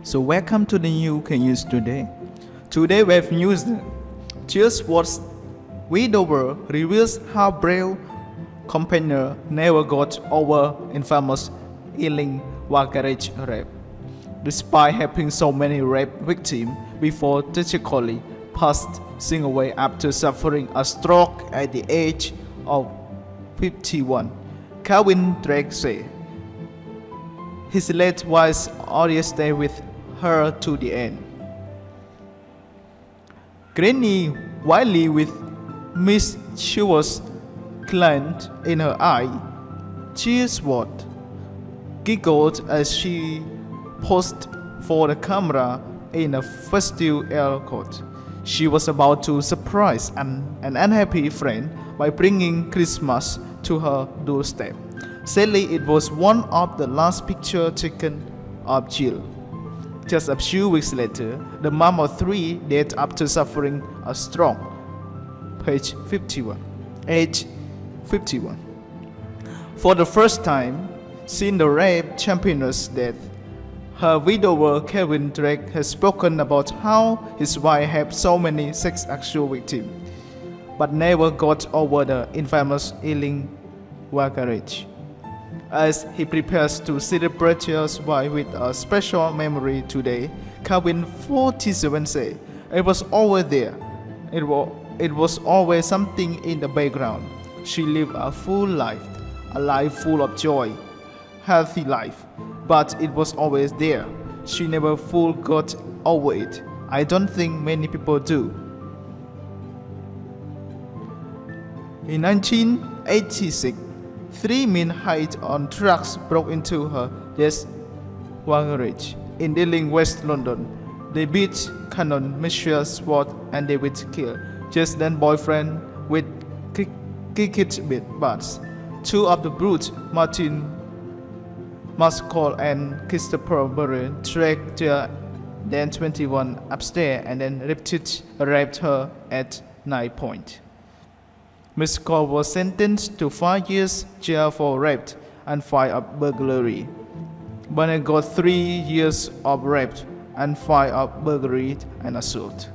So welcome to the new news today. Today we have news. Just what widower reveals how brave campaigner never got over infamous Ealing Vicarage rape. Despite having so many rape victims before tragically passing away after suffering a stroke at the age of 51, Gavin Drake said his late wife always stayed with her to the end. Grinning wildly with mischievous glint in her eye, Saward giggled as she posed for the camera in a festive coat. She was about to surprise an unhappy friend by bringing Christmas to her doorstep. Sadly, it was one of the last pictures taken of Jill. Just a few weeks later, the mom of three died after suffering a stroke. Age 51. For the first time since the rape champion's death, her widower Gavin Drake has spoken about how his wife had so many sexual victims, but never got over the infamous Ealing Vicarage. As he prepares to celebrate his wife with a special memory today, Gavin, 47, said, "It was always there. It was always something in the background. She lived a full life, a life full of joy, healthy life, but it was always there. She never fully got over it. I don't think many people do." In 1986, three men hired on trucks broke into her Vicarage in Ealing, West London. They beat Canon, mischievous, Saward, and they would kill just then boyfriend with giggled butts. Two of the brutes, Martin Muscall and Christopher Burry, dragged their then 21 upstairs and then raped her at knife point. Miss Cole was sentenced to 5 years jail for rape and 5 of burglary. Bernard got 3 years of rape and 5 of burglary and assault.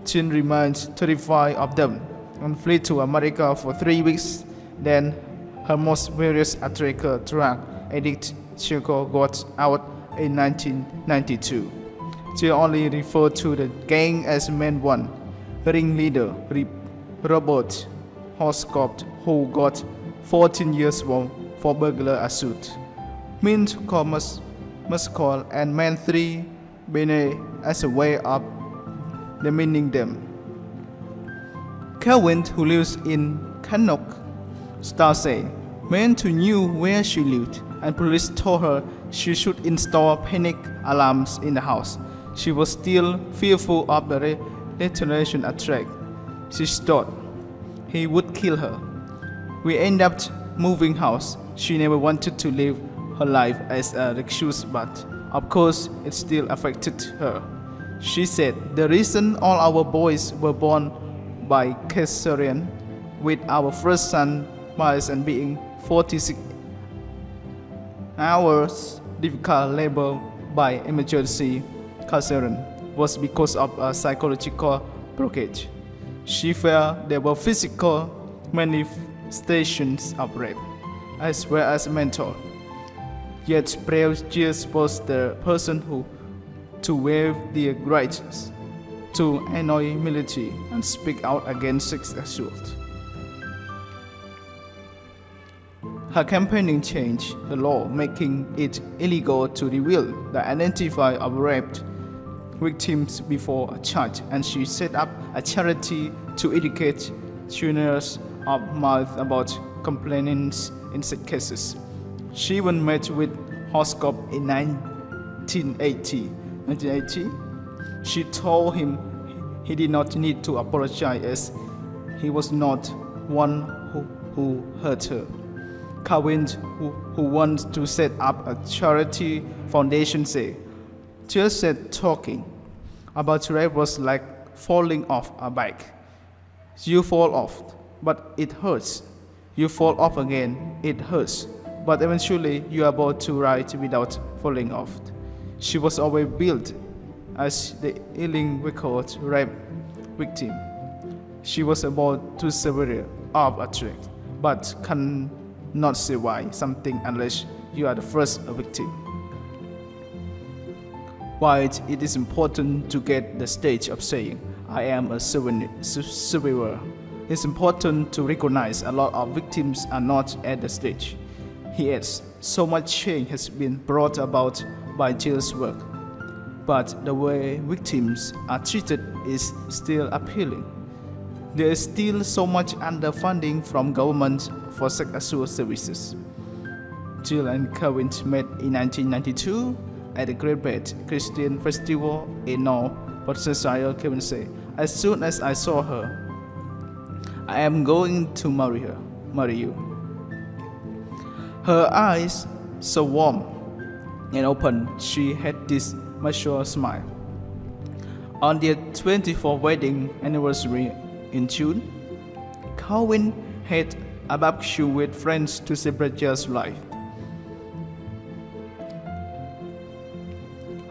Chin remained 35 of them and fled to America for 3 weeks. Then her most various drug addict Chico got out in 1992. She only referred to the gang as Man 1, ringleader Robert Horscott, who got 14 years for burglar assault. Mint Muscall and Man 3 Bene as a way of demeaning them. Calvin, who lives in Cannock, Star say, Man 2 knew where she lived, and police told her she should install panic alarms in the house. She was still fearful of the retaliation attack. She thought he would kill her. We ended up moving house. She never wanted to live her life as a recluse, but of course it still affected her. She said, "The reason all our boys were born by cesarean, with our first son Miles and being 46 hours difficult labor by emergency cesarean, was because of a psychological blockage." She felt there were physical manifestations of rape, as well as mental. Yet Brave was the person who to waive the right to annoy military and speak out against sex assault. Her campaigning changed the law, making it illegal to reveal the identity of raped victims before a judge, and she set up a charity to educate juniors of mouth about complainants in such cases. She even met with Horscott in 1980. She told him he did not need to apologize as he was not one who hurt her. Calvin, who wants to set up a charity foundation, said, "Just said talking about rape was like falling off a bike. You fall off, but it hurts. You fall off again, it hurts. But eventually you are able to ride without falling off. She was always billed as the Ealing Vicarage rape victim. She was about to survive of a trick, but cannot survive something unless you are the first victim. While it is important to get the stage of saying, I am a survivor, it's important to recognize a lot of victims are not at the stage. He adds, so much change has been brought about by jail's work, but the way victims are treated is still appalling. There is still so much underfunding from government for sex assault services. Jill and Gavin met in 1992 at the Great Bed Christian Festival in North Worcestershire. Gavin said, as soon as I saw her, I am going to marry you. Her eyes so warm and open, she had this mature smile. On their 24th wedding anniversary in June, Gavin had a barbecue with friends to celebrate Jill's life.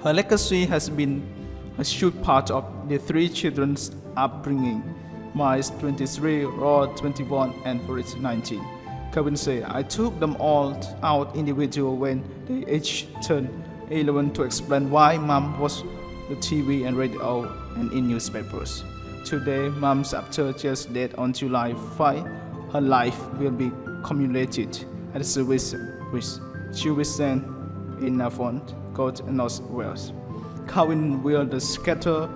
Her legacy has been a huge part of the three children's upbringing, Miles 23, Rod 21, and Boris 19. Gavin said, I took them all out individually when they each turned 11 to explain why Mom was the TV and radio and in newspapers. Today, Mom's after Jill's death on July 5, her life will be commemorated at the service which she will send in Avon, Coast, North Wales. Gavin will scatter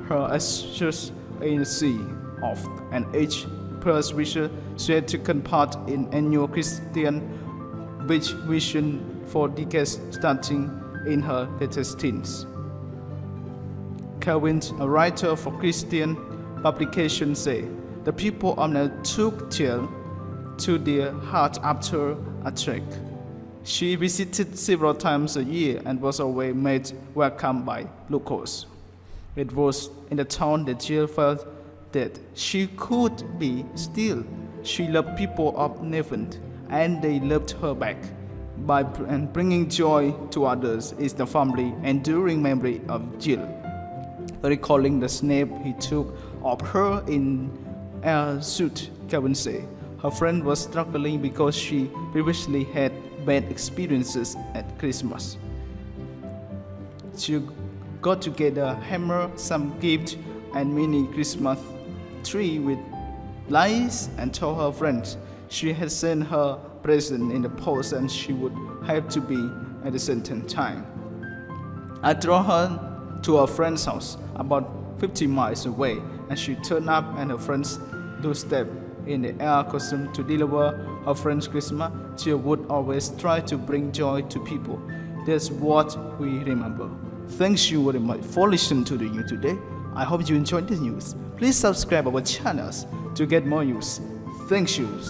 her ashes in the sea of and each presbyter she had taken part in annual Christian beach vision for decades starting in her latest teens. Gavin, a writer for Christian publications, said, the people of Nile took Jill to their heart after a trek. She visited several times a year and was always made welcome by locals. It was in the town that Jill felt that she could be still. She loved people of Nevin, and they loved her back. By bringing joy to others is the family enduring memory of Jill. Recalling the snap he took of her in a suit, Gavin said, her friend was struggling because she previously had bad experiences at Christmas. She got together, hammer, some gift, and mini Christmas tree with lights, and told her friends she had sent her present in the post and she would have to be at a certain time. I drove her to her friend's house about 50 miles away, and she turned up at her friend's doorstep in the air costume to deliver her friend's Christmas. She would always try to bring joy to people. That's what we remember. Thank you very much for listening to the news today. I hope you enjoyed the news. Please subscribe our channels to get more news. Thank you.